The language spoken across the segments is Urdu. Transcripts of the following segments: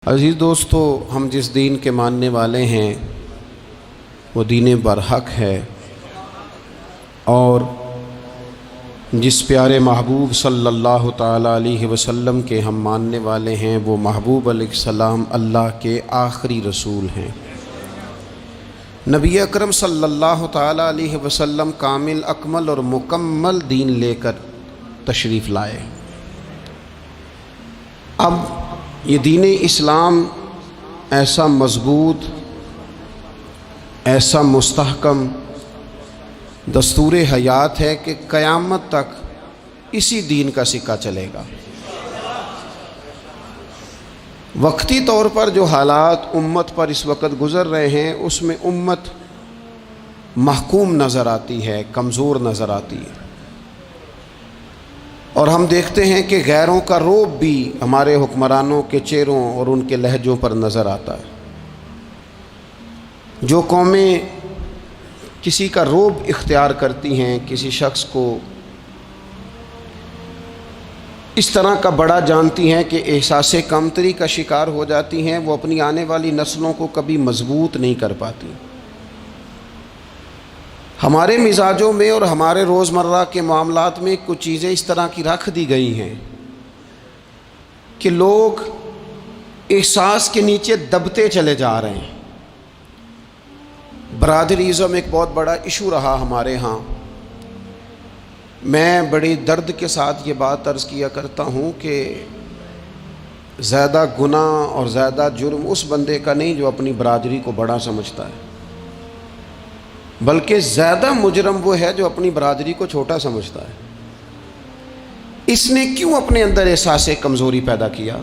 عزیز دوستو، ہم جس دین کے ماننے والے ہیں وہ دین برحق ہے، اور جس پیارے محبوب صلی اللہ تعالیٰ علیہ وسلم کے ہم ماننے والے ہیں وہ محبوب علیہ السلام اللہ کے آخری رسول ہیں۔ نبی اکرم صلی اللہ تعالیٰ علیہ وسلم کامل اکمل اور مکمل دین لے کر تشریف لائے۔ اب یہ دین اسلام ایسا مضبوط، ایسا مستحکم دستور حیات ہے کہ قیامت تک اسی دین کا سکہ چلے گا۔ وقتی طور پر جو حالات امت پر اس وقت گزر رہے ہیں اس میں امت محکوم نظر آتی ہے، کمزور نظر آتی ہے، اور ہم دیکھتے ہیں کہ غیروں کا رعب بھی ہمارے حکمرانوں کے چہروں اور ان کے لہجوں پر نظر آتا ہے۔ جو قومیں کسی کا رعب اختیار کرتی ہیں، کسی شخص کو اس طرح کا بڑا جانتی ہیں کہ احساس کمتری کا شکار ہو جاتی ہیں، وہ اپنی آنے والی نسلوں کو کبھی مضبوط نہیں کر پاتی۔ ہمارے مزاجوں میں اور ہمارے روزمرہ کے معاملات میں کچھ چیزیں اس طرح کی رکھ دی گئی ہیں کہ لوگ احساس کے نیچے دبتے چلے جا رہے ہیں۔ برادریزم ایک بہت بڑا ایشو رہا ہمارے ہاں۔ میں بڑی درد کے ساتھ یہ بات عرض کیا کرتا ہوں کہ زیادہ گناہ اور زیادہ جرم اس بندے کا نہیں جو اپنی برادری کو بڑا سمجھتا ہے، بلکہ زیادہ مجرم وہ ہے جو اپنی برادری کو چھوٹا سمجھتا ہے۔ اس نے کیوں اپنے اندر احساس کمزوری پیدا کیا؟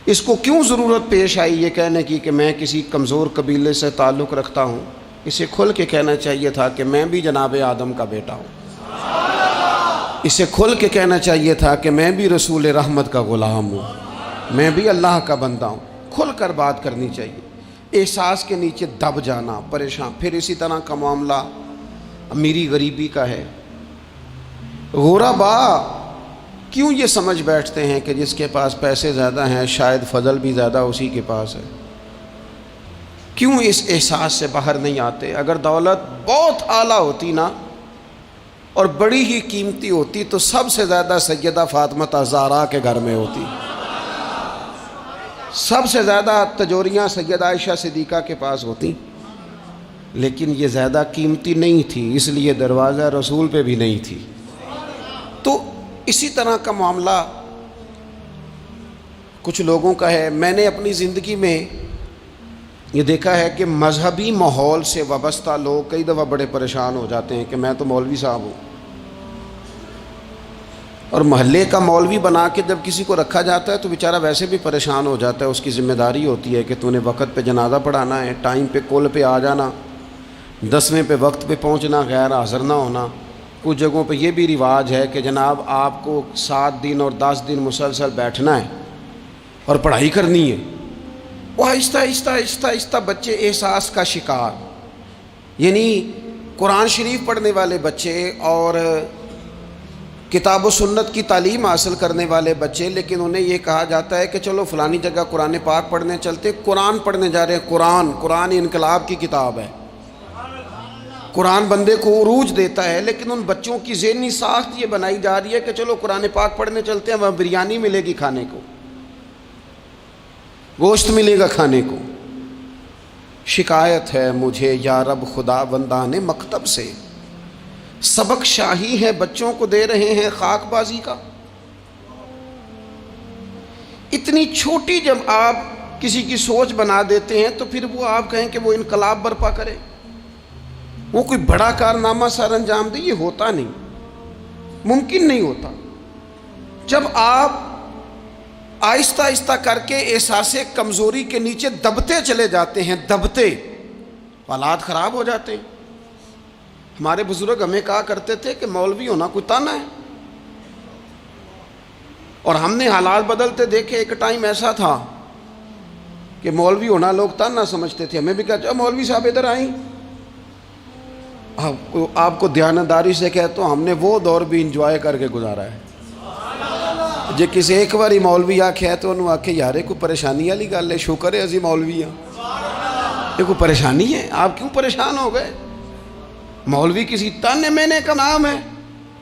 اس کو کیوں ضرورت پیش آئی یہ کہنے کی کہ میں کسی کمزور قبیلے سے تعلق رکھتا ہوں؟ اسے کھل کے کہنا چاہیے تھا کہ میں بھی جناب آدم کا بیٹا ہوں۔ اسے کھل کے کہنا چاہیے تھا کہ میں بھی رسول رحمت کا غلام ہوں، میں بھی اللہ کا بندہ ہوں۔ کھل کر بات کرنی چاہیے۔ احساس کے نیچے دب جانا، پریشان۔ پھر اسی طرح کا معاملہ امیری غریبی کا ہے۔ غربا کیوں یہ سمجھ بیٹھتے ہیں کہ جس کے پاس پیسے زیادہ ہیں شاید فضل بھی زیادہ اسی کے پاس ہے؟ کیوں اس احساس سے باہر نہیں آتے؟ اگر دولت بہت اعلیٰ ہوتی نا اور بڑی ہی قیمتی ہوتی تو سب سے زیادہ سیدہ فاطمہ زہرا کے گھر میں ہوتی، سب سے زیادہ تجوریاں سیدہ عائشہ صدیقہ کے پاس ہوتی، لیکن یہ زیادہ قیمتی نہیں تھی، اس لیے دروازہ رسول پہ بھی نہیں تھی۔ تو اسی طرح کا معاملہ کچھ لوگوں کا ہے۔ میں نے اپنی زندگی میں یہ دیکھا ہے کہ مذہبی ماحول سے وابستہ لوگ کئی دفعہ بڑے پریشان ہو جاتے ہیں کہ میں تو مولوی صاحب ہوں، اور محلے کا مولوی بنا کے جب کسی کو رکھا جاتا ہے تو بیچارہ ویسے بھی پریشان ہو جاتا ہے۔ اس کی ذمہ داری ہوتی ہے کہ تو نے وقت پہ جنازہ پڑھانا ہے، ٹائم پہ کول پہ آ جانا، 10ویں پہ وقت پہ پہنچنا، غیر حاضر نہ ہونا۔ کچھ جگہوں پہ یہ بھی رواج ہے کہ جناب آپ کو 7 دن اور 10 دن مسلسل بیٹھنا ہے اور پڑھائی کرنی ہے۔ وہ آہستہ آہستہ آہستہ آہستہ بچے احساس کا شکار، یعنی قرآن شریف پڑھنے والے بچے اور کتاب و سنت کی تعلیم حاصل کرنے والے بچے، لیکن انہیں یہ کہا جاتا ہے کہ چلو فلانی جگہ قرآن پاک پڑھنے چلتے، قرآن پڑھنے جا رہے ہیں۔ قرآن انقلاب کی کتاب ہے، قرآن بندے کو عروج دیتا ہے، لیکن ان بچوں کی ذہنی ساخت یہ بنائی جا رہی ہے کہ چلو قرآن پاک پڑھنے چلتے ہیں، وہاں بریانی ملے گی کھانے کو، گوشت ملے گا کھانے کو۔ شکایت ہے مجھے یا رب خدا بندان مکتب سے، سبق شاہی ہے بچوں کو دے رہے ہیں خاک بازی کا۔ اتنی چھوٹی جب آپ کسی کی سوچ بنا دیتے ہیں تو پھر وہ آپ کہیں کہ وہ انقلاب برپا کرے، وہ کوئی بڑا کارنامہ سر انجام دے، یہ ہوتا نہیں، ممکن نہیں ہوتا۔ جب آپ آہستہ آہستہ کر کے احساس کمزوری کے نیچے دبتے چلے جاتے ہیں، دبتے، حالات خراب ہو جاتے ہیں۔ ہمارے بزرگ ہمیں کہا کرتے تھے کہ مولوی ہونا کوئی تانا ہے، اور ہم نے حالات بدلتے دیکھے۔ ایک ٹائم ایسا تھا کہ مولوی ہونا لوگ تانا سمجھتے تھے، ہمیں بھی کہا مولوی صاحب ادھر آئیں۔ آپ کو دیانتداری سے کہتا ہوں ہم نے وہ دور بھی انجوائے کر کے گزارا ہے جے کسی ایک باری مولوی آکھیا ہے تو انہوں آکھے یارے کوئی پریشانی والی گل ہے، شکر ہے اسی مولوی ہیں، یہ کوئی پریشانی ہے؟ آپ کیوں پریشان ہو گئے؟ مولوی کسی تانے مینے کا نام ہے۔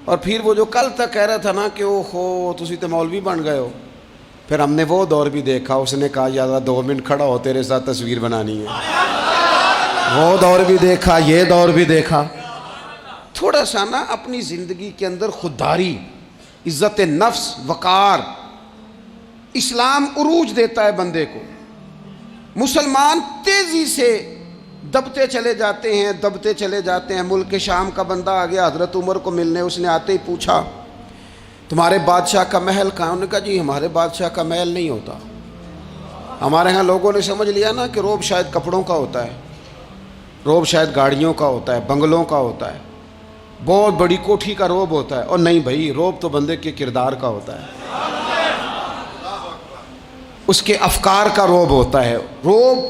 اور پھر وہ جو کل تک کہہ رہا تھا نا کہ او ہو تسی تو مولوی بن گئے ہو، پھر ہم نے وہ دور بھی دیکھا، اس نے کہا یار 2 منٹ کھڑا ہو تیرے ساتھ تصویر بنانی ہے، وہ دور بھی دیکھا، یہ دور بھی دیکھا۔ تھوڑا سا نا اپنی زندگی کے اندر خودداری، عزت نفس، وقار، اسلام عروج دیتا ہے بندے کو۔ مسلمان تیزی سے دبتے چلے جاتے ہیں۔ ملک شام کا بندہ آ گیا حضرت عمر کو ملنے، اس نے آتے ہی پوچھا تمہارے بادشاہ کا محل کہاں؟ انہوں نے کہا جی ہمارے بادشاہ کا محل نہیں ہوتا، ہمارے ہاں لوگوں نے سمجھ لیا نا کہ روب شاید کپڑوں کا ہوتا ہے، روب شاید گاڑیوں کا ہوتا ہے، بنگلوں کا ہوتا ہے، بہت بڑی کوٹھی کا روب ہوتا ہے۔ اور نہیں بھائی، روب تو بندے کے کردار کا ہوتا ہے، اس کے افکار کا روب ہوتا ہے، روب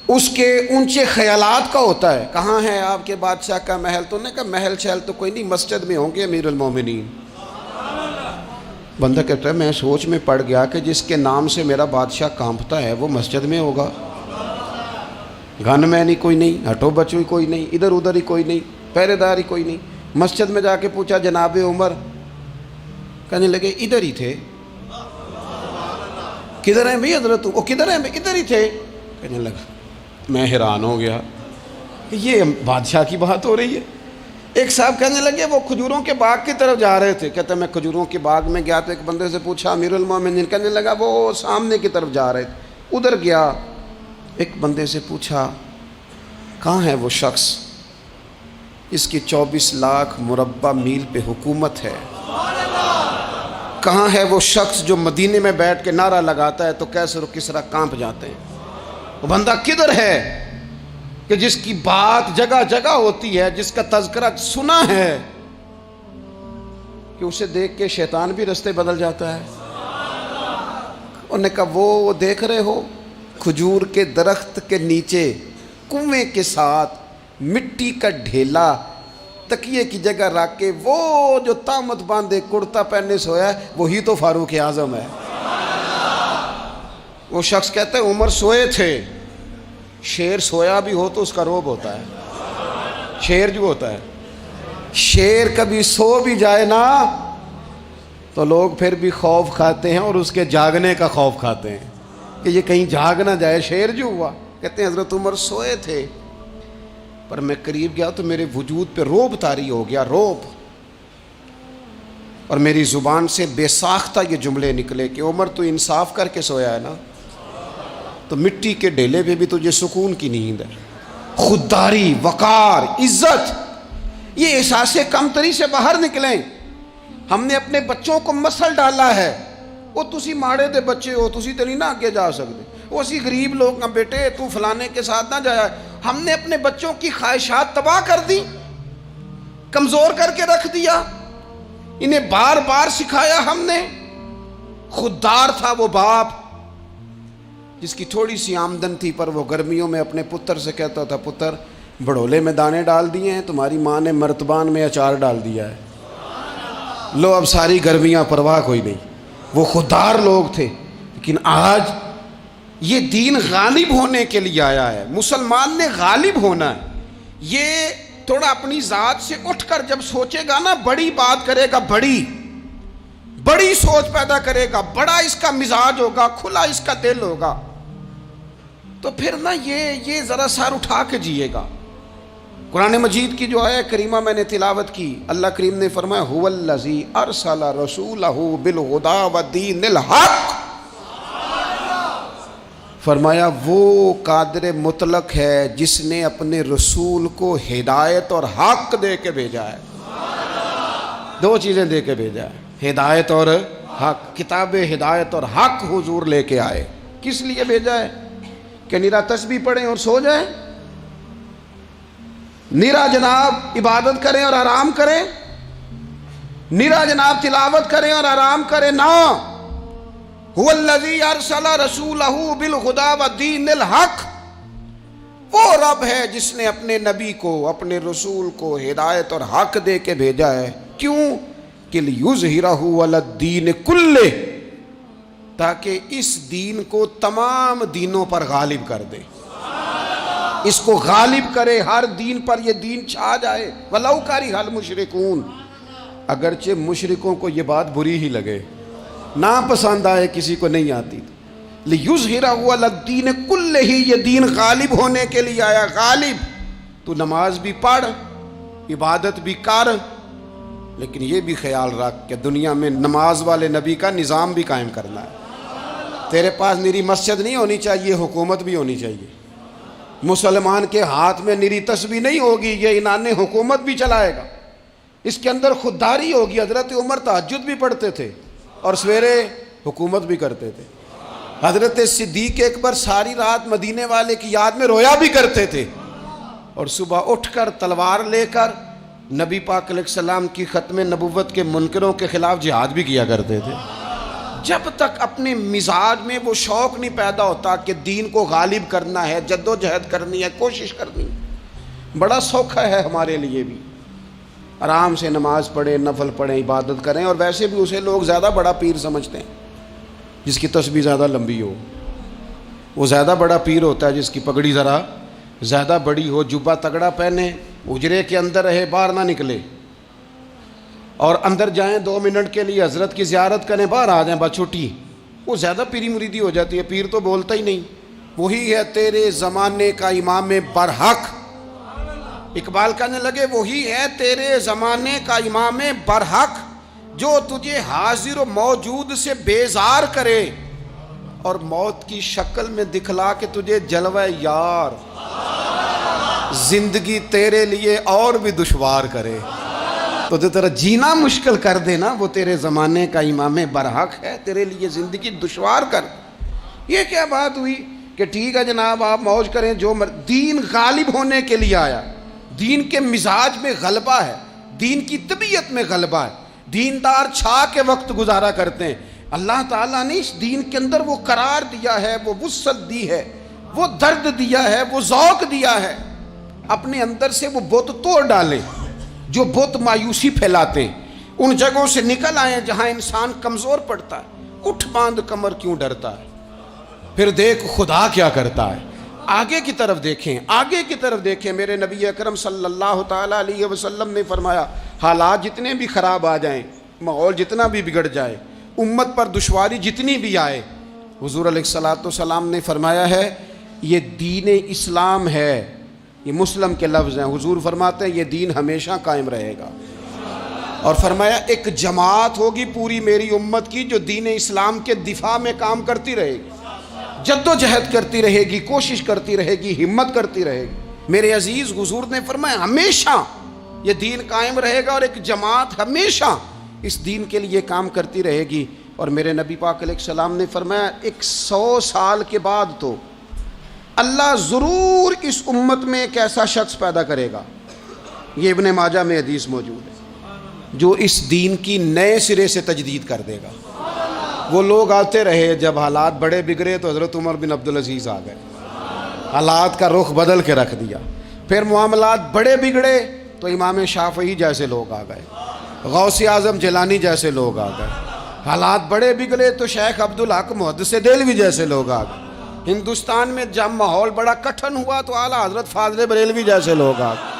اس کے اونچے خیالات کا ہوتا ہے۔ کہاں ہے آپ کے بادشاہ کا محل؟ تو نے کہا محل شہل تو کوئی نہیں، مسجد میں ہوں گے امیر المومنین۔ بندہ کہتا ہے میں سوچ میں پڑ گیا کہ جس کے نام سے میرا بادشاہ کانپتا ہے وہ مسجد میں ہوگا، گن مین ہی کوئی نہیں، ہٹو بچو ہی کوئی نہیں، ادھر ادھر ہی کوئی نہیں، پہرے دار ہی کوئی نہیں۔ مسجد میں جا کے پوچھا جناب عمر، کہنے لگے ادھر ہی تھے۔ کدھر ہیں بھئی حضرت؟ وہ کدھر ہیں بھئی؟ ادھر ہی تھے۔ کہنے لگا میں حیران ہو گیا کہ یہ بادشاہ کی بات ہو رہی ہے۔ ایک صاحب کہنے لگے وہ کھجوروں کے باغ کی طرف جا رہے تھے، کہتے میں کھجوروں کے باغ میں گیا تو ایک بندے سے پوچھا امیر المومنین، کہنے لگا وہ سامنے کی طرف جا رہے تھے، ادھر گیا۔ ایک بندے سے پوچھا کہاں ہے وہ شخص اس کی 24 لاکھ مربع میل پہ حکومت ہے؟ کہاں ہے وہ شخص جو مدینے میں بیٹھ کے نعرہ لگاتا ہے تو کیسر و کسرا کانپ جاتے ہیں؟ وہ بندہ کدھر ہے کہ جس کی بات جگہ جگہ ہوتی ہے، جس کا تذکرہ سنا ہے کہ اسے دیکھ کے شیطان بھی رستے بدل جاتا ہے؟ انہوں نے کہا وہ دیکھ رہے ہو کھجور کے درخت کے نیچے کنویں کے ساتھ مٹی کا ڈھیلا تکیے کی جگہ رکھ کے وہ جو تامت باندھے کرتا پہنے سویا ہے وہی تو فاروق اعظم ہے۔ وہ شخص کہتا ہے عمر سوئے تھے۔ شیر سویا بھی ہو تو اس کا روب ہوتا ہے، شیر جو ہوتا ہے، شیر کبھی سو بھی جائے نا تو لوگ پھر بھی خوف کھاتے ہیں، اور اس کے جاگنے کا خوف کھاتے ہیں کہ یہ کہیں جاگ نہ جائے۔ شیر جو ہوا، کہتے ہیں حضرت عمر سوئے تھے پر میں قریب گیا تو میرے وجود پہ روب طاری ہو گیا، روب، اور میری زبان سے بے ساختہ یہ جملے نکلے کہ عمر تو انصاف کر کے سویا ہے نا، تو مٹی کے ڈھیلے پہ بھی تجھے سکون کی نیند ہے۔ خودداری، وقار، عزت، یہ احساس کمتری سے باہر نکلیں۔ ہم نے اپنے بچوں کو مسل ڈالا ہے، وہ تسی ماڑے دے بچے ہو، تسی تو نہیں نہ آگے جا سکتے، وہ اسی غریب لوگ ہیں بیٹے تو فلانے کے ساتھ نہ جایا۔ ہم نے اپنے بچوں کی خواہشات تباہ کر دی، کمزور کر کے رکھ دیا، انہیں بار بار سکھایا ہم نے۔ خوددار تھا وہ باپ جس کی تھوڑی سی آمدن تھی پر وہ گرمیوں میں اپنے پتر سے کہتا تھا پتر بڑولے میں دانے ڈال دیے ہیں، تمہاری ماں نے مرتبان میں اچار ڈال دیا ہے، لو اب ساری گرمیاں پرواہ کوئی نہیں۔ وہ خوددار لوگ تھے۔ لیکن آج یہ دین غالب ہونے کے لیے آیا ہے، مسلمان نے غالب ہونا ہے۔ یہ تھوڑا اپنی ذات سے اٹھ کر جب سوچے گا نا، بڑی بات کرے گا، بڑی سوچ پیدا کرے گا، بڑا اس کا مزاج ہوگا، کھلا اس کا دل ہوگا، تو پھر نا یہ ذرا سر اٹھا کے جیے گا۔ قرآن مجید کی جو آیت کریمہ میں نے تلاوت کی، اللہ کریم نے فرمایا هو الذی ارسل رسولہ بالہدی ودین الحق، فرمایا وہ قادر مطلق ہے جس نے اپنے رسول کو ہدایت اور حق دے کے بھیجا ہے۔ دو چیزیں دے کے بھیجا ہے، ہدایت اور حق۔ کتاب ہدایت اور حق حضور لے کے آئے۔ کس لیے بھیجا ہے؟ کہ نیرا تسبیح پڑھیں اور سو جائیں؟ نیرا جناب عبادت کریں اور آرام کریں؟ نیرا جناب تلاوت کریں اور آرام کریں؟ نہ، هو الذی ارسل رسولہ بالہدی ودین الحق، وہ رب ہے جس نے اپنے نبی کو، اپنے رسول کو ہدایت اور حق دے کے بھیجا ہے۔ کیوں؟ کہ لیظہرہ علی الدین کلہ، تاکہ اس دین کو تمام دینوں پر غالب کر دے، اس کو غالب کرے، ہر دین پر یہ دین چھا جائے۔ وَلَوْ كَرِهَ الْمُشْرِكُونَ، اگرچہ مشرکوں کو یہ بات بری ہی لگے، نا پسند آئے، کسی کو نہیں آتی، لِيُظْهِرَهُ عَلَى الدِّينِ كُلِّهِ، یہ دین غالب ہونے کے لیے آیا۔ غالب، تو نماز بھی پڑھ، عبادت بھی کر، لیکن یہ بھی خیال رکھ کہ دنیا میں نماز والے نبی کا نظام بھی قائم کرنا ہے۔ تیرے پاس نری مسجد نہیں ہونی چاہیے، حکومت بھی ہونی چاہیے۔ مسلمان کے ہاتھ میں نری تسبیح نہیں ہوگی، یہ انان حکومت بھی چلائے گا۔ اس کے اندر خودداری ہوگی۔ حضرت عمر تہجد بھی پڑھتے تھے اور سویرے حکومت بھی کرتے تھے۔ حضرت صدیق اکبر ساری رات مدینے والے کی یاد میں رویا بھی کرتے تھے، اور صبح اٹھ کر تلوار لے کر نبی پاک علیہ السلام کی ختم نبوت کے منکروں کے خلاف جہاد بھی کیا کرتے تھے۔ جب تک اپنے مزاج میں وہ شوق نہیں پیدا ہوتا کہ دین کو غالب کرنا ہے، جد و جہد کرنی ہے، کوشش کرنی ہے، بڑا سوکھا ہے ہمارے لیے بھی۔ آرام سے نماز پڑھیں، نفل پڑھیں، عبادت کریں، اور ویسے بھی اسے لوگ زیادہ بڑا پیر سمجھتے ہیں جس کی تسبیح زیادہ لمبی ہو۔ وہ زیادہ بڑا پیر ہوتا ہے جس کی پگڑی ذرا زیادہ بڑی ہو، جبہ تگڑا پہنے، اجرے کے اندر رہے، باہر نہ نکلے، اور اندر جائیں 2 منٹ کے لیے حضرت کی زیارت کریں، باہر آ جائیں، بس چھٹی۔ وہ زیادہ پیری مریدی ہو جاتی ہے، پیر تو بولتا ہی نہیں۔ وہی ہے تیرے زمانے کا امام برحق، اقبال کہنے لگے وہی ہے تیرے زمانے کا امام برحق، جو تجھے حاضر و موجود سے بیزار کرے اور موت کی شکل میں دکھلا کے تجھے جلوہ یار، زندگی تیرے لیے اور بھی دشوار کرے، تو جو تیرا جینا مشکل کر دے نا، وہ تیرے زمانے کا امام برحق ہے، تیرے لیے زندگی دشوار کر۔ یہ کیا بات ہوئی کہ ٹھیک ہے جناب آپ موج کریں جو دین غالب ہونے کے لیے آیا، دین کے مزاج میں غلبہ ہے، دین کی طبیعت میں غلبہ ہے، دیندار چھا کے وقت گزارا کرتے ہیں۔ اللہ تعالیٰ نے اس دین کے اندر وہ قرار دیا ہے، وہ وسعت دی ہے، وہ درد دیا ہے، وہ ذوق دیا ہے۔ اپنے اندر سے وہ بت توڑ ڈالیں جو بت مایوسی پھیلاتے ہیں، ان جگہوں سے نکل آئیں جہاں انسان کمزور پڑتا ہے۔ اٹھ باندھ کمر کیوں ڈرتا ہے، پھر دیکھ خدا کیا کرتا ہے۔ آگے کی طرف دیکھیں، آگے کی طرف دیکھیں۔ میرے نبی اکرم صلی اللہ تعالیٰ علیہ وسلم نے فرمایا حالات جتنے بھی خراب آ جائیں، ماحول جتنا بھی بگڑ جائے، امت پر دشواری جتنی بھی آئے، حضور علیہ الصلوۃ والسلام نے فرمایا ہے یہ دین اسلام ہے، یہ مسلم کے لفظ ہیں۔ حضور فرماتے ہیں یہ دین ہمیشہ قائم رہے گا، اور فرمایا ایک جماعت ہوگی پوری میری امت کی جو دین اسلام کے دفاع میں کام کرتی رہے گی، جد و جہد کرتی رہے گی، کوشش کرتی رہے گی، ہمت کرتی رہے گی۔ میرے عزیز حضور نے فرمایا ہمیشہ یہ دین قائم رہے گا، اور ایک جماعت ہمیشہ اس دین کے لیے کام کرتی رہے گی۔ اور میرے نبی پاک علیہ السلام نے فرمایا 100 سال کے بعد تو اللہ ضرور اس امت میں ایک ایسا شخص پیدا کرے گا، یہ ابن ماجہ میں حدیث موجود ہے، جو اس دین کی نئے سرے سے تجدید کر دے گا۔ وہ لوگ آتے رہے، جب حالات بڑے بگڑے تو حضرت عمر بن عبدالعزیز آ گئے، حالات کا رخ بدل کے رکھ دیا۔ پھر معاملات بڑے بگڑے تو امام شافعی جیسے لوگ آ گئے، غوث اعظم جیلانی جیسے لوگ آ گئے۔ حالات بڑے بگڑے تو شیخ عبدالحق محدث دہلوی جیسے لوگ آ گئے۔ ہندوستان میں جب ماحول بڑا کٹھن ہوا تو اعلیٰ حضرت فاضل بریلوی جیسے لوگ آ گئے۔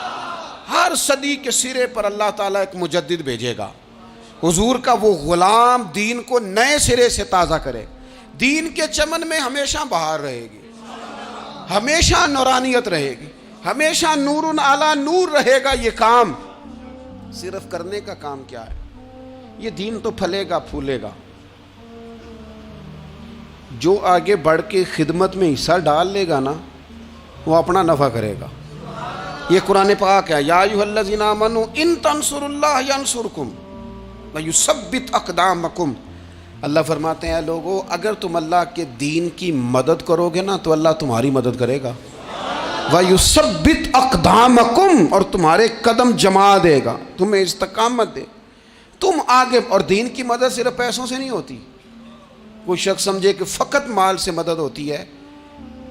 ہر صدی کے سرے پر اللہ تعالیٰ ایک مجدد بھیجے گا، حضور کا وہ غلام دین کو نئے سرے سے تازہ کرے۔ دین کے چمن میں ہمیشہ بہار رہے گی، ہمیشہ نورانیت رہے گی، ہمیشہ نور اعلیٰ نور رہے گا۔ یہ کام صرف کرنے کا کام کیا ہے، یہ دین تو پھلے گا پھولے گا۔ جو آگے بڑھ کے خدمت میں حصہ ڈال لے گا نا، وہ اپنا نفع کرے گا۔ یہ قرآن پاک ہے، یا ایھا الذین آمنوا ان تنصروا اللہ ینصرکم ویثبت اقدامکم۔ اللہ فرماتے ہیں اے لوگو اگر تم اللہ کے دین کی مدد کرو گے نا تو اللہ تمہاری مدد کرے گا، ویثبت اقدامکم، اور تمہارے قدم جما دے گا، تمہیں استقامت دے۔ تم آگے، اور دین کی مدد صرف پیسوں سے نہیں ہوتی۔ کوئی شخص سمجھے کہ فقط مال سے مدد ہوتی ہے،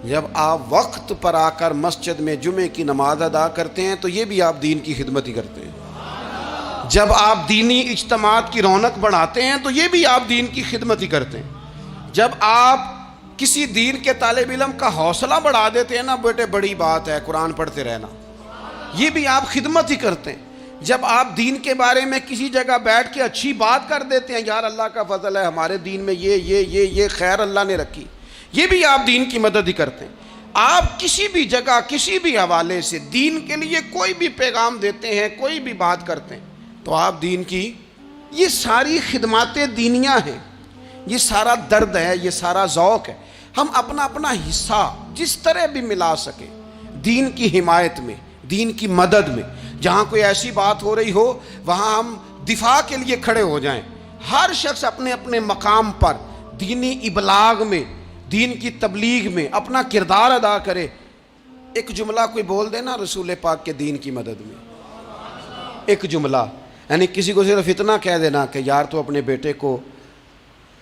جب آپ وقت پر آ کر مسجد میں جمعے کی نماز ادا کرتے ہیں تو یہ بھی آپ دین کی خدمت ہی کرتے ہیں۔ جب آپ دینی اجتماعات کی رونق بڑھاتے ہیں تو یہ بھی آپ دین کی خدمت ہی کرتے ہیں. جب آپ کسی دین کے طالب علم کا حوصلہ بڑھا دیتے ہیں نا، بیٹے بڑی بات ہے قرآن پڑھتے رہنا، یہ بھی آپ خدمت ہی کرتے ہیں. جب آپ دین کے بارے میں کسی جگہ بیٹھ کے اچھی بات کر دیتے ہیں، یار اللہ کا فضل ہے ہمارے دین میں یہ خیر اللہ نے رکھی، یہ بھی آپ دین کی مدد ہی کرتے ہیں. آپ کسی بھی جگہ کسی بھی حوالے سے دین کے لیے کوئی بھی پیغام دیتے ہیں، کوئی بھی بات کرتے ہیں، تو آپ دین کی یہ ساری خدمات دینیاں ہیں، یہ سارا درد ہے، یہ سارا ذوق ہے. ہم اپنا اپنا حصہ جس طرح بھی ملا سکیں دین کی حمایت میں، دین کی مدد میں. جہاں کوئی ایسی بات ہو رہی ہو وہاں ہم دفاع کے لیے کھڑے ہو جائیں. ہر شخص اپنے اپنے مقام پر دینی ابلاغ میں، دین کی تبلیغ میں اپنا کردار ادا کرے. ایک جملہ کوئی بول دے نا رسول پاک کے دین کی مدد میں، ایک جملہ، یعنی کسی کو صرف اتنا کہہ دینا کہ یار تو اپنے بیٹے کو،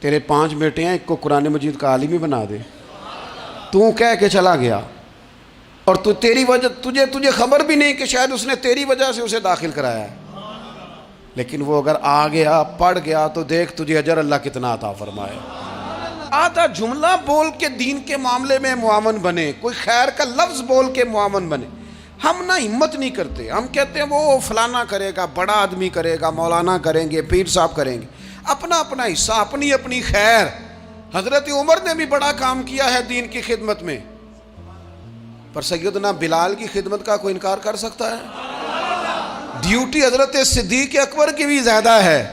تیرے 5 بیٹے ہیں، ایک کو قرآن مجید کا عالم ہی بنا دے. تو کہہ کے چلا گیا اور تو تیری وجہ تجھے خبر بھی نہیں کہ شاید اس نے تیری وجہ سے اسے داخل کرایا ہے، لیکن وہ اگر آ گیا پڑھ گیا تو دیکھ تجھے اجر اللہ کتنا عطا فرمائے. آدھا جملہ بول کے دین کے معاملے میں معاون بنے، کوئی خیر کا لفظ بول کے معاون بنے. ہم نہ ہمت نہیں کرتے، ہم کہتے ہیں وہ فلانا کرے گا، بڑا آدمی کرے گا، مولانا کریں گے، پیر صاحب کریں گے. اپنا اپنا حصہ، اپنی اپنی خیر. حضرت عمر نے بھی بڑا کام کیا ہے دین کی خدمت میں، پر سیدنا بلال کی خدمت کا کوئی انکار کر سکتا ہے؟ ڈیوٹی حضرت صدیق اکبر کی بھی زیادہ ہے،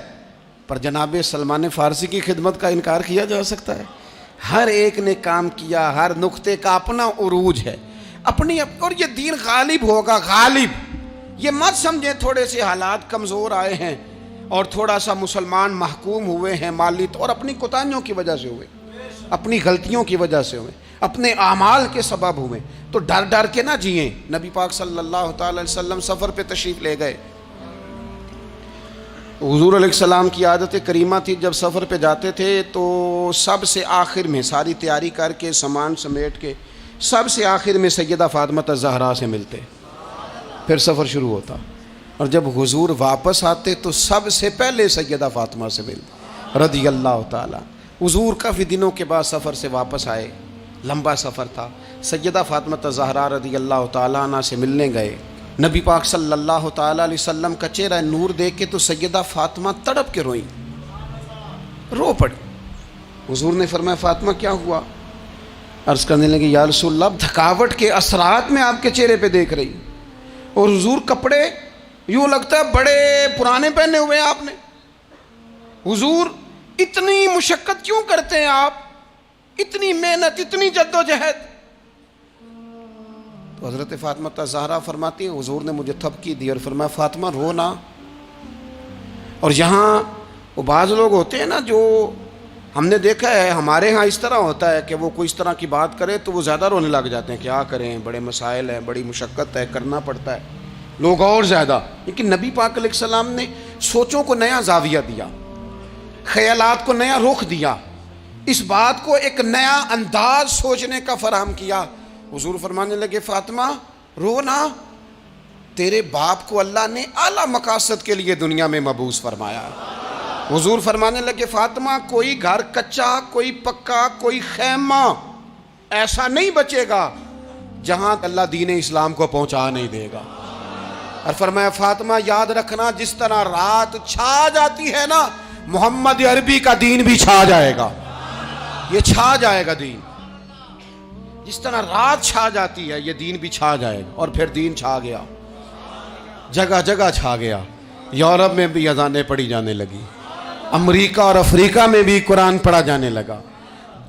پر جناب سلمان فارسی کی خدمت کا انکار کیا جا سکتا ہے؟ ہر ایک نے کام کیا، ہر نقطے کا اپنا عروج ہے اپنی. اور یہ دین غالب ہوگا، غالب. یہ مت سمجھیں تھوڑے سے حالات کمزور آئے ہیں اور تھوڑا سا مسلمان محکوم ہوئے ہیں مالی طور، اپنی کوتاہیوں کی وجہ سے ہوئے، اپنی غلطیوں کی وجہ سے ہوئے، اپنے اعمال کے سبب ہوئے. تو ڈر ڈر کے نہ جئیں. نبی پاک صلی اللہ تعالی علیہ وسلم سفر پہ تشریف لے گئے. حضور علیہ السلام کی عادت کریمہ تھی جب سفر پہ جاتے تھے تو سب سے آخر میں ساری تیاری کر کے سامان سمیٹ کے سب سے آخر میں سیدہ فاطمہ الزہرا سے ملتے، پھر سفر شروع ہوتا. اور جب حضور واپس آتے تو سب سے پہلے سیدہ فاطمہ سے ملتے رضی اللہ تعالی. حضور کافی دنوں کے بعد سفر سے واپس آئے، لمبا سفر تھا. سیدہ فاطمہ الزہرا رضی اللہ تعالیٰ عنہ سے ملنے گئے. نبی پاک صلی اللہ تعالیٰ علیہ وسلم کا چہرہ نور دیکھ کے تو سیدہ فاطمہ تڑپ کے روئیں، رو پڑی. حضور نے فرمایا فاطمہ کیا ہوا؟ عرض کرنے لگے یا رسول اللہ تھکاوٹ کے اثرات میں آپ کے چہرے پہ دیکھ رہی. اور حضور کپڑے یوں لگتا ہے بڑے پرانے پہنے ہوئے ہیں آپ نے. حضور اتنی مشقت کیوں کرتے ہیں آپ، اتنی محنت، اتنی جد و جہد؟ تو حضرت فاطمہ الزہرا فرماتی ہیں حضور نے مجھے تھپکی دی اور فرمایا فاطمہ رو نہ. اور یہاں وہ بعض لوگ ہوتے ہیں نا جو ہم نے دیکھا ہے ہمارے ہاں اس طرح ہوتا ہے کہ وہ کوئی اس طرح کی بات کرے تو وہ زیادہ رونے لگ جاتے ہیں. کیا کریں، بڑے مسائل ہیں، بڑی مشقت ہے، کرنا پڑتا ہے، لوگ اور زیادہ. لیکن نبی پاک علیہ السلام نے سوچوں کو نیا زاویہ دیا، خیالات کو نیا رخ دیا، اس بات کو ایک نیا انداز سوچنے کا فراہم کیا. حضور فرمانے لگے فاطمہ رو نہ، تیرے باپ کو اللہ نے اعلیٰ مقاصد کے لیے دنیا میں مبعوث فرمایا. حضور فرمانے لگے فاطمہ کوئی گھر کچا، کوئی پکا، کوئی خیمہ ایسا نہیں بچے گا جہاں اللہ دین اسلام کو پہنچا نہیں دے گا. اور فرمایا فاطمہ یاد رکھنا جس طرح رات چھا جاتی ہے نا، محمد عربی کا دین بھی چھا جائے گا. یہ چھا جائے گا دین، جس طرح رات چھا جاتی ہے یہ دین بھی چھا جائے گا. اور پھر دین چھا گیا، جگہ جگہ چھا گیا. یورپ میں بھی اذانیں پڑھی جانے لگی، امریکہ اور افریقہ میں بھی قرآن پڑھا جانے لگا.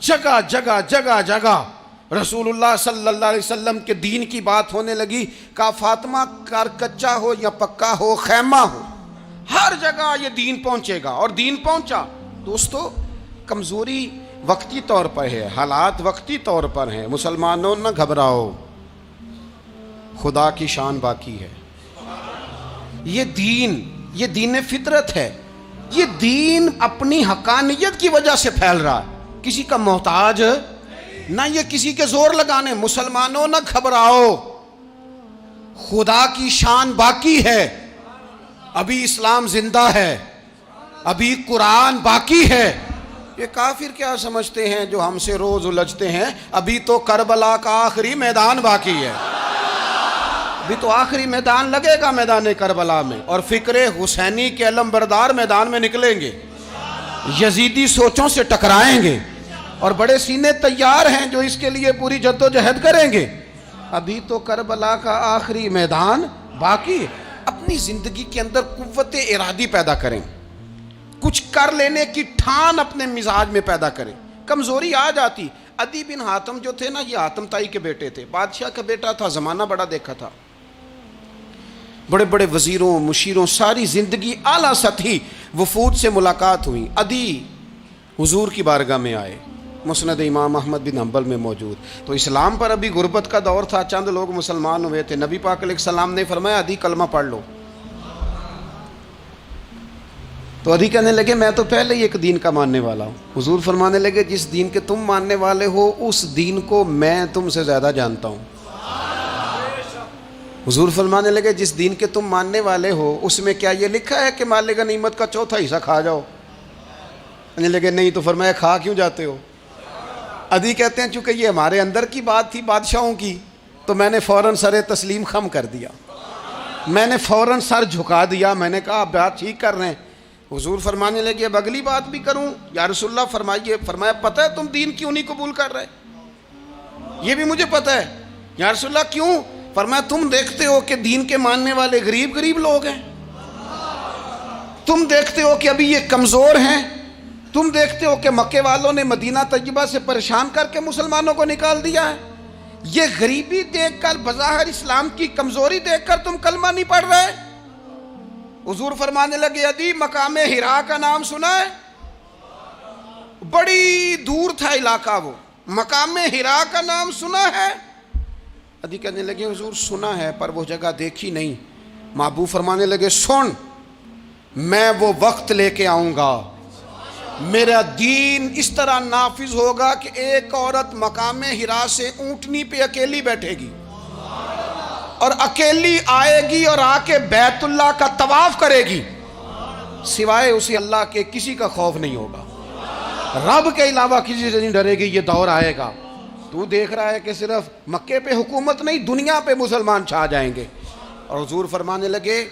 جگہ جگہ جگہ جگہ رسول اللہ صلی اللہ علیہ وسلم کے دین کی بات ہونے لگی. کہا فاطمہ کار کچا ہو یا پکا ہو، خیمہ ہو، ہر جگہ یہ دین پہنچے گا. اور دین پہنچا. دوستو کمزوری وقتی طور پر ہے، حالات وقتی طور پر ہیں. مسلمانوں نہ گھبراؤ، خدا کی شان باقی ہے. یہ دین فطرت ہے. یہ دین اپنی حقانیت کی وجہ سے پھیل رہا ہے، کسی کا محتاج نہ یہ کسی کے زور لگانے. مسلمانوں نہ گھبراؤ، خدا کی شان باقی ہے. ابھی اسلام زندہ ہے، ابھی قرآن باقی ہے۔ یہ کافر کیا سمجھتے ہیں جو ہم سے روز الجھتے ہیں؟ ابھی تو کربلا کا آخری میدان باقی ہے، ابھی تو آخری میدان لگے گا میدان کربلا میں، اور فکر حسینی کے علم بردار میدان میں نکلیں گے، یزیدی سوچوں سے ٹکرائیں گے، اور بڑے سینے تیار ہیں جو اس کے لیے پوری جدوجہد کریں گے۔ ابھی تو کربلا کا آخری میدان باقی ہے۔ اپنی زندگی کے اندر قوت ارادی پیدا کریں، کچھ کر لینے کی ٹھان اپنے مزاج میں پیدا کریں۔ کمزوری آ جاتی۔ عدی بن حاتم جو تھے نا، یہ حاتم تائی کے بیٹے تھے، بادشاہ کا بیٹا تھا، زمانہ بڑا دیکھا تھا، بڑے بڑے وزیروں مشیروں، ساری زندگی اعلیٰ سطحی وفود سے ملاقات ہوئی۔ عدی حضور کی بارگاہ میں آئے، مسند امام احمد بن حنبل میں موجود۔ تو اسلام پر ابھی غربت کا دور تھا، چند لوگ مسلمان ہوئے تھے۔ نبی پاک علیہ السلام نے فرمایا عدی کلمہ پڑھ لو۔ تو عدی کہنے لگے میں تو پہلے ہی ایک دین کا ماننے والا ہوں۔ حضور فرمانے لگے جس دین کے تم ماننے والے ہو اس دین کو میں تم سے زیادہ جانتا ہوں۔ حضور فرمانے لگے جس دین کے تم ماننے والے ہو اس میں کیا یہ لکھا ہے کہ مال غنیمت کا چوتھا حصہ کھا جاؤ؟ کہنے لگے نہیں۔ تو فرمایا کھا کیوں جاتے ہو؟ عدی کہتے ہیں چونکہ یہ ہمارے اندر کی بات تھی بادشاہوں کی، تو میں نے فوراً سر تسلیم خم کر دیا، میں نے فوراً سر جھکا دیا، میں نے کہا آپ بات ٹھیک کر رہے ہیں۔ حضور فرمانے لگے اب اگلی بات بھی کروں یا رسول اللہ فرمائیے۔ فرمایا پتہ ہے تم دین کیوں نہیں قبول کر رہے؟ یہ بھی مجھے پتہ ہے۔ یا رسول اللہ کیوں؟ فرمایا تم دیکھتے ہو کہ دین کے ماننے والے غریب غریب لوگ ہیں، تم دیکھتے ہو کہ ابھی یہ کمزور ہیں، تم دیکھتے ہو کہ مکے والوں نے مدینہ طیبہ سے پریشان کر کے مسلمانوں کو نکال دیا ہے، یہ غریبی دیکھ کر بظاہر اسلام کی کمزوری دیکھ کر تم کلمہ نہیں پڑھ رہے؟ حضور فرمانے لگے عدی مقام حرا کا نام سنا ہے؟ بڑی دور تھا علاقہ، وہ مقام حرا کا نام سنا ہے؟ عدی کہنے لگے حضور سنا ہے پر وہ جگہ دیکھی نہیں۔ محبوب فرمانے لگے سن، میں وہ وقت لے کے آؤں گا، میرا دین اس طرح نافذ ہوگا کہ ایک عورت مقام حرا سے اونٹنی پہ اکیلی بیٹھے گی اور اکیلی آئے گی اور آ کے بیت اللہ کا طواف کرے گی، سوائے اسے اللہ کے کسی کا خوف نہیں ہوگا، رب کے علاوہ کسی سے نہیں ڈرے گی۔ یہ دور آئے گا، تو دیکھ رہا ہے کہ صرف مکے پہ حکومت نہیں دنیا پہ مسلمان چھا جائیں گے۔ اور حضور فرمانے لگے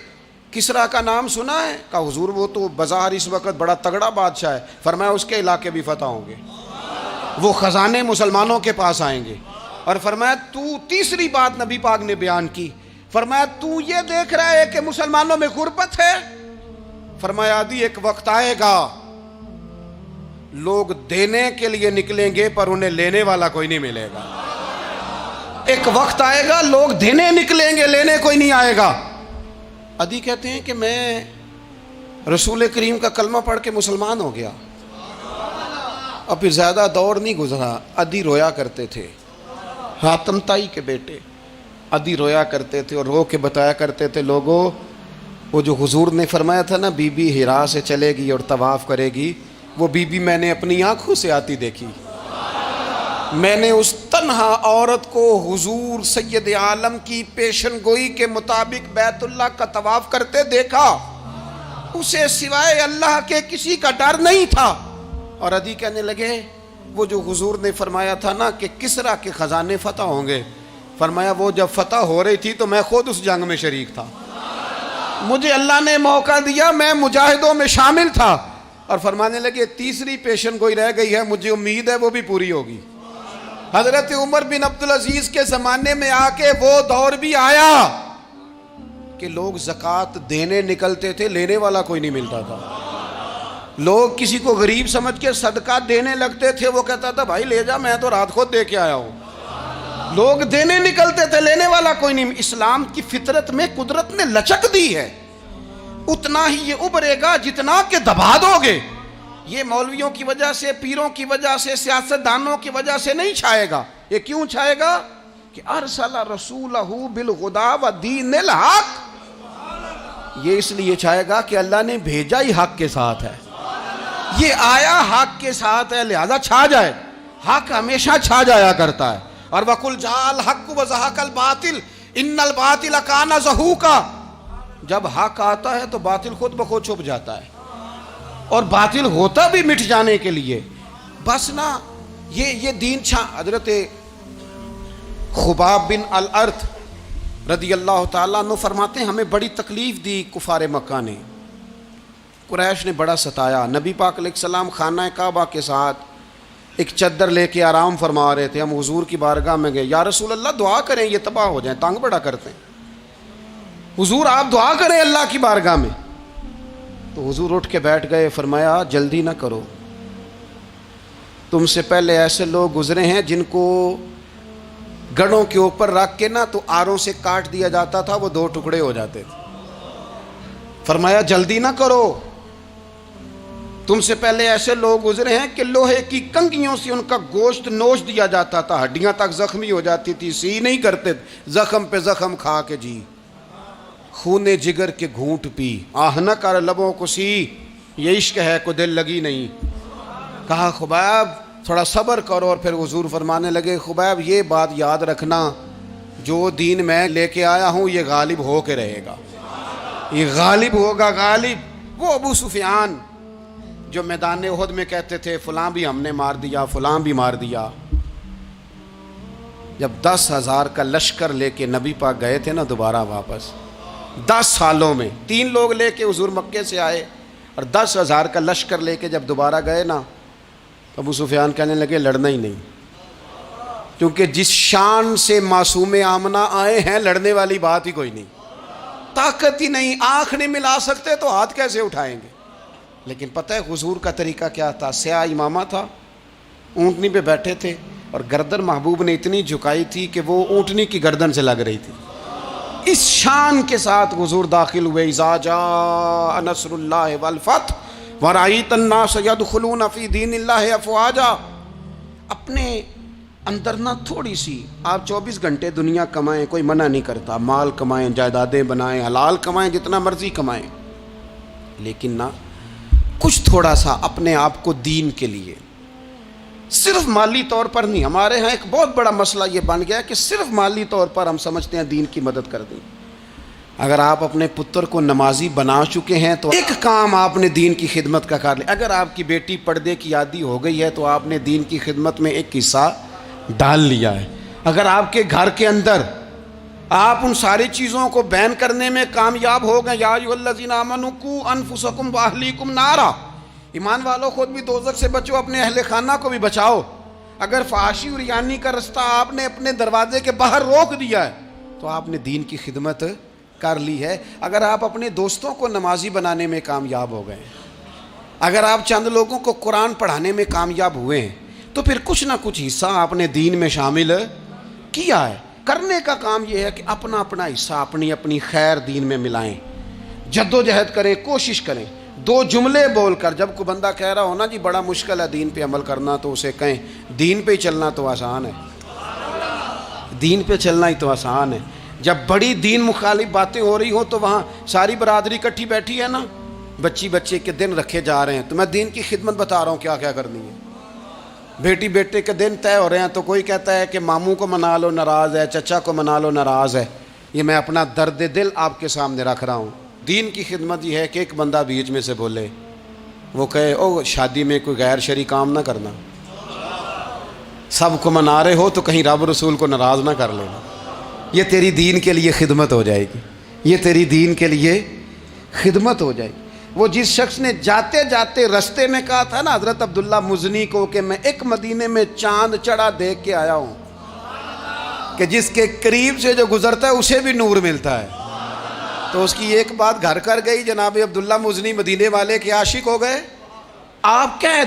کسرا کا نام سنا ہے؟ کہا حضور وہ تو بظاہر اس وقت بڑا تگڑا بادشاہ ہے۔ فرمایا اس کے علاقے بھی فتح ہوں گے، وہ خزانے مسلمانوں کے پاس آئیں گے۔ اور فرمایا تو تیسری بات نبی پاک نے بیان کی، فرمایا تو یہ دیکھ رہا ہے کہ مسلمانوں میں غربت ہے؟ فرمایا عدی ایک وقت آئے گا لوگ دینے کے لیے نکلیں گے پر انہیں لینے والا کوئی نہیں ملے گا۔ ایک وقت آئے گا لوگ دینے نکلیں گے لینے کوئی نہیں آئے گا۔ عدی کہتے ہیں کہ میں رسول کریم کا کلمہ پڑھ کے مسلمان ہو گیا، اور پھر زیادہ دور نہیں گزرا، عدی رویا کرتے تھے، حاتم تائی کے بیٹے عدی رویا کرتے تھے اور رو کے بتایا کرتے تھے لوگوں وہ جو حضور نے فرمایا تھا نا بی بی حرا سے چلے گی اور طواف کرے گی، وہ بی بی میں نے اپنی آنکھوں سے آتی دیکھی، میں نے اس تنہا عورت کو حضور سید عالم کی پیشن گوئی کے مطابق بیت اللہ کا طواف کرتے دیکھا، اسے سوائے اللہ کے کسی کا ڈر نہیں تھا۔ اور عدی کہنے لگے وہ جو حضور نے فرمایا تھا نا کہ کسرا کے خزانے فتح ہوں گے، فرمایا وہ جب فتح ہو رہی تھی تو میں خود اس جنگ میں شریک تھا، مجھے اللہ نے موقع دیا، میں مجاہدوں میں شامل تھا۔ اور فرمانے لگے تیسری پیشن گوئی رہ گئی ہے، مجھے امید ہے وہ بھی پوری ہوگی۔ حضرت عمر بن عبدالعزیز کے زمانے میں آ کے وہ دور بھی آیا کہ لوگ زکوٰۃ دینے نکلتے تھے، لینے والا کوئی نہیں ملتا تھا، لوگ کسی کو غریب سمجھ کے صدقہ دینے لگتے تھے، وہ کہتا تھا بھائی لے جا میں تو رات خود دے کے آیا ہوں، لوگ دینے نکلتے تھے لینے والا کوئی نہیں۔ اسلام کی فطرت میں قدرت نے لچک دی ہے، اتنا ہی یہ ابھرے گا جتنا کہ دبا دو گے۔ یہ مولویوں کی وجہ سے، پیروں کی وجہ سے، سیاستدانوں کی وجہ سے نہیں چھائے گا۔ یہ کیوں چھائے گا کہ ارسل رسولہ بالہدی ودین الحق، یہ اس لیے چھائے گا کہ اللہ نے بھیجا ہی حق کے ساتھ ہے، یہ آیا حق کے ساتھ ہے، لہذا چھا جائے۔ حق ہمیشہ چھا جایا کرتا ہے۔ اور وَقُلْ جَاءَ الْحَقُّ وَزَهَقَ الْبَاطِلُ إِنَّ الْبَاطِلَ كَانَ زَهُوقًا، جب حق آتا ہے تو باطل خود بخود چھپ جاتا ہے، اور باطل ہوتا بھی مٹ جانے کے لیے بس نا یہ دین حضرت خباب بن الارت رضی اللہ تعالیٰ عنہ فرماتے ہیں ہمیں بڑی تکلیف دی کفار مکہ نے، قریش نے بڑا ستایا۔ نبی پاک علیہ السلام خانہ کعبہ کے ساتھ ایک چادر لے کے آرام فرما رہے تھے، ہم حضور کی بارگاہ میں گئے، یا رسول اللہ دعا کریں یہ تباہ ہو جائیں، تنگ بڑا کرتے ہیں، حضور آپ دعا کریں اللہ کی بارگاہ میں۔ تو حضور اٹھ کے بیٹھ گئے، فرمایا جلدی نہ کرو، تم سے پہلے ایسے لوگ گزرے ہیں جن کو گڑوں کے اوپر رکھ کے نا تو آروں سے کاٹ دیا جاتا تھا، وہ 2 ٹکڑے ہو جاتے تھے۔ فرمایا جلدی نہ کرو، تم سے پہلے ایسے لوگ گزرے ہیں کہ لوہے کی کنگھیوں سے ان کا گوشت نوچ دیا جاتا تھا، ہڈیاں تک زخمی ہو جاتی تھی، سی نہیں کرتے، زخم پہ زخم کھا کے جی، خون جگر کے گھونٹ پی، آہ نہ کر لبوں کو سی، یہ عشق ہے کو دل لگی نہیں۔ کہا خباب تھوڑا صبر کرو، اور پھر حضور فرمانے لگے خباب یہ بات یاد رکھنا، جو دین میں لے کے آیا ہوں یہ غالب ہو کے رہے گا، یہ غالب ہوگا، غالب۔ وہ ابو سفیان جو میدان احد میں کہتے تھے فلاں بھی ہم نے مار دیا، فلاں بھی مار دیا، جب 10,000 کا لشکر لے کے نبی پاک گئے تھے نا دوبارہ واپس، 10 سالوں میں 3 لوگ لے کے حضور مکے سے آئے، اور 10,000 کا لشکر لے کے جب دوبارہ گئے نا، ابو سفیان کہنے لگے لڑنا ہی نہیں، کیونکہ جس شان سے معصوم آمنہ آئے ہیں لڑنے والی بات ہی کوئی نہیں، طاقت ہی نہیں، آنکھ نہیں ملا سکتے تو ہاتھ کیسے اٹھائیں گے۔ لیکن پتہ ہے حضور کا طریقہ کیا تھا؟ سیاہ امامہ تھا، اونٹنی پہ بیٹھے تھے، اور گردن محبوب نے اتنی جھکائی تھی کہ وہ اونٹنی کی گردن سے لگ رہی تھی، اس شان کے ساتھ حضور داخل ہوئے۔ اذا جاء نصر اللہ والفتح ورأیت الناس یدخلون فی دین اللہ افواجا۔ اپنے اندر نہ تھوڑی سی، آپ 24 گھنٹے دنیا کمائیں، کوئی منع نہیں کرتا، مال کمائیں، جائیدادیں بنائیں، حلال کمائیں، جتنا مرضی کمائیں، لیکن نہ کچھ تھوڑا سا اپنے آپ کو دین کے لیے، صرف مالی طور پر نہیں۔ ہمارے ہاں ایک بہت بڑا مسئلہ یہ بن گیا کہ صرف مالی طور پر ہم سمجھتے ہیں دین کی مدد کر دیں۔ اگر آپ اپنے پتر کو نمازی بنا چکے ہیں تو ایک کام آپ نے دین کی خدمت کا کر لیا۔ اگر آپ کی بیٹی پردے کی عادی ہو گئی ہے تو آپ نے دین کی خدمت میں ایک حصہ ڈال لیا ہے۔ اگر آپ کے گھر کے اندر آپ ان ساری چیزوں کو بین کرنے میں کامیاب ہو گئے، یا ایھا الذین آمنوا قوا انفسکم واہلیکم نارا، ایمان والوں خود بھی دوزخ سے بچو، اپنے اہل خانہ کو بھی بچاؤ۔ اگر فحاشی اور ریانی کا رستہ آپ نے اپنے دروازے کے باہر روک دیا ہے تو آپ نے دین کی خدمت کر لی ہے۔ اگر آپ اپنے دوستوں کو نمازی بنانے میں کامیاب ہو گئے، اگر آپ چند لوگوں کو قرآن پڑھانے میں کامیاب ہوئے ہیں، تو پھر کچھ نہ کچھ حصہ آپ نے دین میں شامل کیا ہے۔ کرنے کا کام یہ ہے کہ اپنا اپنا حصہ اپنی اپنی خیر دین میں ملائیں، جدوجہد کریں، کوشش کریں۔ 2 جملے بول کر، جب کوئی بندہ کہہ رہا ہو نا جی بڑا مشکل ہے دین پہ عمل کرنا، تو اسے کہیں دین پہ چلنا تو آسان ہے، دین پہ چلنا ہی تو آسان ہے۔ جب بڑی دین مخالف باتیں ہو رہی ہوں تو وہاں ساری برادری کٹھی بیٹھی ہے نا، بچے کے دن رکھے جا رہے ہیں، تو میں دین کی خدمت بتا رہا ہوں کیا کیا کرنی ہے۔ بیٹے کے دن طے ہو رہے ہیں تو کوئی کہتا ہے کہ ماموں کو منا لو ناراض ہے، چچا کو منا لو ناراض ہے۔ یہ میں اپنا درد دل آپ کے سامنے رکھ رہا ہوں۔ دین کی خدمت یہ ہے کہ ایک بندہ بیچ میں سے بولے، وہ کہے او شادی میں کوئی غیر شرعی کام نہ کرنا، سب کو منا رہے ہو تو کہیں رب رسول کو ناراض نہ کر لینا۔ یہ تیری دین کے لیے خدمت ہو جائے گی، یہ تیری دین کے لیے خدمت ہو جائے گی۔ وہ جس شخص نے جاتے جاتے رستے میں کہا تھا نا حضرت عبداللہ مزنی کو کہ میں ایک مدینے میں چاند چڑھا دیکھ کے آیا ہوں کہ جس کے قریب سے جو گزرتا ہے اسے بھی نور ملتا ہے، تو اس کی ایک بات گھر کر گئی، جناب عبداللہ مزنی مدینے والے کے عاشق ہو گئے۔ آپ کہہ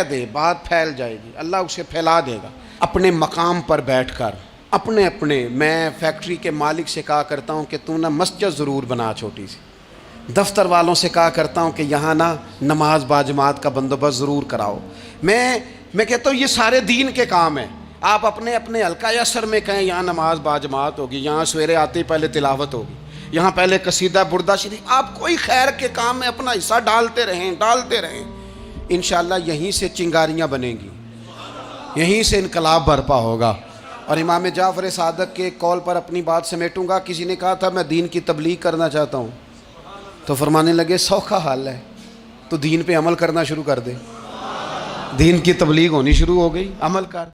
دیں بات پھیل جائے گی، اللہ اسے پھیلا دے گا۔ اپنے مقام پر بیٹھ کر اپنے میں فیکٹری کے مالک سے کہا کرتا ہوں کہ تو نہ مسجد ضرور بنا چھوٹی سی، دفتر والوں سے کہا کرتا ہوں کہ یہاں نہ نماز باجماعت کا بندوبست ضرور کراؤ۔ میں کہتا ہوں یہ سارے دین کے کام ہیں۔ آپ اپنے حلقہ اثر میں کہیں یہاں نماز باجماعت ہوگی، یہاں سویرے آتے ہی پہلے تلاوت ہوگی، یہاں پہلے قصیدہ بردہ شریف، آپ کوئی خیر کے کام میں اپنا حصہ ڈالتے رہیں، انشاءاللہ یہیں سے چنگاریاں بنیں گی، یہیں سے انقلاب برپا ہوگا۔ اور امام جعفر صادق کے قول پر اپنی بات سمیٹوں گا. کسی نے کہا تھا میں دین کی تبلیغ کرنا چاہتا ہوں، تو فرمانے لگے سوکھا حال ہے، تو دین پہ عمل کرنا شروع کر دے. دین کی تبلیغ ہونی شروع ہو گئی، عمل کر.